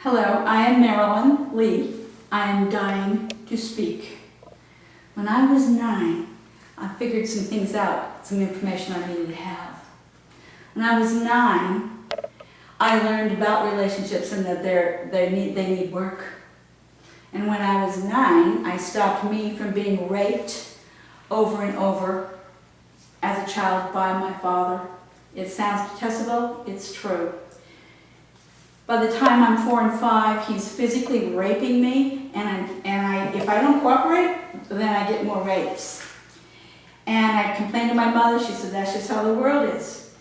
Hello, I am Marilyn Lee. I am dying to speak. When I was 9, I figured some things out, some information I needed to have. When I was 9, I learned about relationships and that they need work. And when I was 9, I stopped me from being raped over and over as a child by my father. It sounds detestable, it's true. By the time I'm 4 and 5, he's physically raping me, and if I don't cooperate, then I get more rapes. And I complained to my mother. She said, that's just how the world is.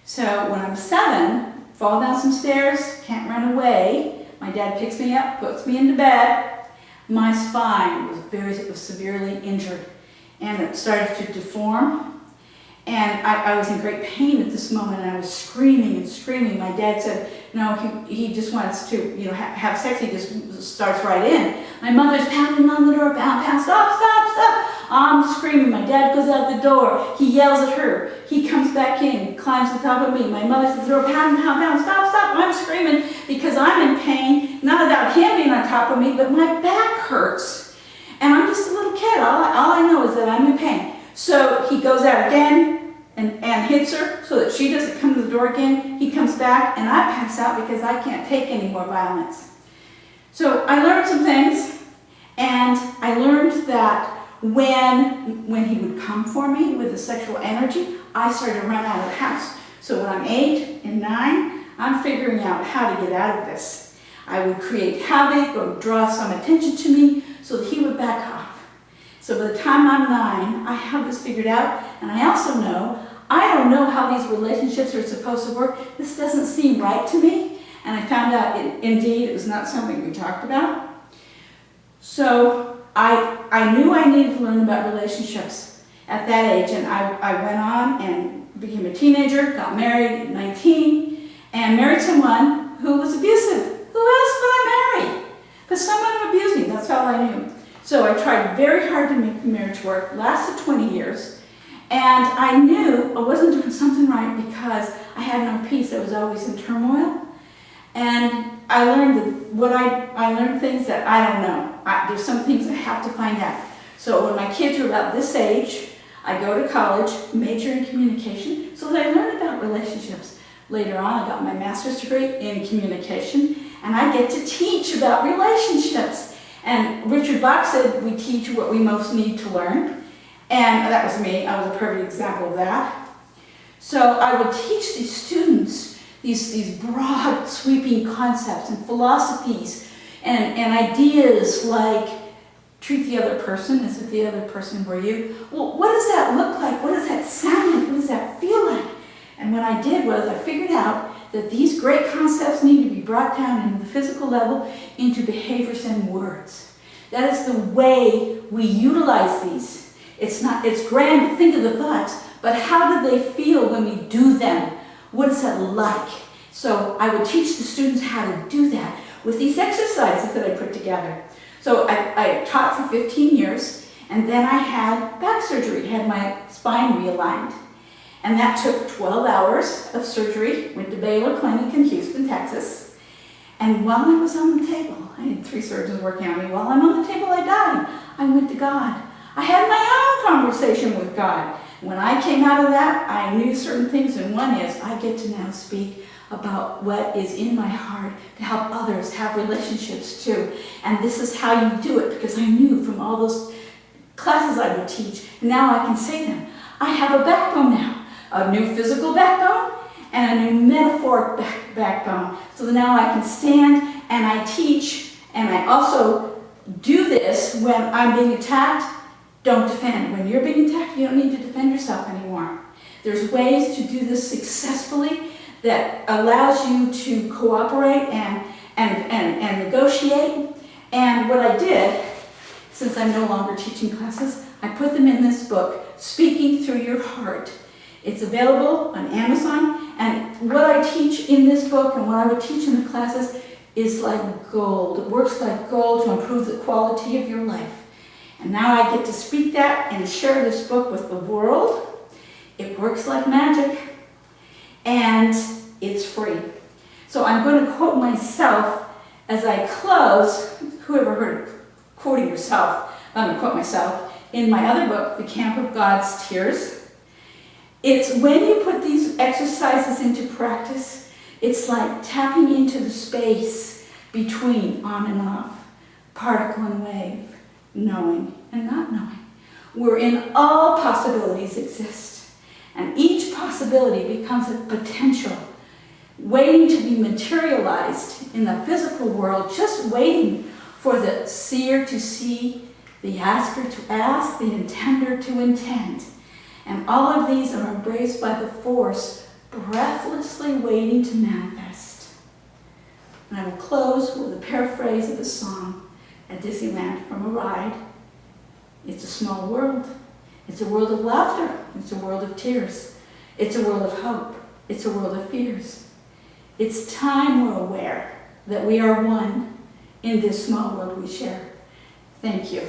So when I'm 7, fall down some stairs, can't run away. My dad picks me up, puts me into bed. My spine was severely injured, and it started to deform. And I was in great pain at this moment, and I was screaming and screaming. My dad said, no, he just wants to, have sex. He just starts right in. My mother's pounding on the door, pound, stop, stop, stop. I'm screaming. My dad goes out the door. He yells at her. He comes back in, climbs on top of me. My mother's at the door, pound, pound, pound, stop, stop. I'm screaming because I'm in pain, not about him being on top of me, but my back hurts. And I'm just a little kid. All I know is that I'm in pain. So he goes out again and hits her so that she doesn't come to the door again. He comes back and I pass out because I can't take any more violence. So I learned some things, and I learned that when he would come for me with a sexual energy, I started to run out of the house. So when I'm 8 and 9, I'm figuring out how to get out of this. I would create havoc or draw some attention to me so that he would back off. So by the time I'm 9, I have this figured out, and I also know I don't know how these relationships are supposed to work. This doesn't seem right to me, and I found out indeed it was not something we talked about. So I knew I needed to learn about relationships at that age, and I went on and became a teenager, got married at 19, and married someone who was abusive. Who else would I marry? But someone who abused me, that's all I knew. So I tried very hard to make the marriage work, lasted 20 years, and I knew I wasn't doing something right because I had no peace. I was always in turmoil. And I learned I learned things that I don't know. There's some things I have to find out. So when my kids were about this age, I go to college, major in communication, so that I learned about relationships. Later on, I got my master's degree in communication, and I get to teach about relationships. And Richard Bach said we teach what we most need to learn. And that was me. I was a perfect example of that. So I would teach these students these broad, sweeping concepts and philosophies and ideas like treat the other person as if the other person were you. Well, what does that look like? What does that sound like? What does that feel like? And what I did was I figured out that these great concepts need to be brought down into the physical level into behaviors and words. That is the way we utilize these. It's grand to think of the thoughts, but how do they feel when we do them? What is that like? So I would teach the students how to do that with these exercises that I put together. So I taught for 15 years, and then I had back surgery, had my spine realigned. And that took 12 hours of surgery, went to Baylor Clinic in Houston, Texas. And while I was on the table, I had 3 surgeons working on me. While I'm on the table, I died. I went to God. I had my own conversation with God. When I came out of that, I knew certain things, and one is I get to now speak about what is in my heart to help others have relationships too. And this is how you do it, because I knew from all those classes I would teach, and now I can say them. I have a backbone now, a new physical backbone and a new metaphoric backbone. So now I can stand and I teach, and I also do this when I'm being attacked. Don't defend. When you're being attacked, you don't need to defend yourself anymore. There's ways to do this successfully that allows you to cooperate and negotiate. And what I did, since I'm no longer teaching classes, I put them in this book, Speaking Through Your Heart. It's available on Amazon, and what I teach in this book and what I would teach in the classes is like gold. It works like gold to improve the quality of your life. And now I get to speak that and share this book with the world. It works like magic, and it's free. So I'm going to quote myself As I close, whoever heard quoting yourself, I'm going to quote myself, in my other book, The Camp of God's Tears, it's when you put these exercises into practice, it's like tapping into the space between on and off, particle and wave, knowing and not knowing, wherein all possibilities exist. And each possibility becomes a potential, waiting to be materialized in the physical world, just waiting for the seer to see, the asker to ask, the intender to intend. And all of these are embraced by the force, breathlessly waiting to manifest. And I will close with a paraphrase of the song at Disneyland from a ride. It's a small world. It's a world of laughter. It's a world of tears. It's a world of hope. It's a world of fears. It's time we're aware that we are one in this small world we share. Thank you.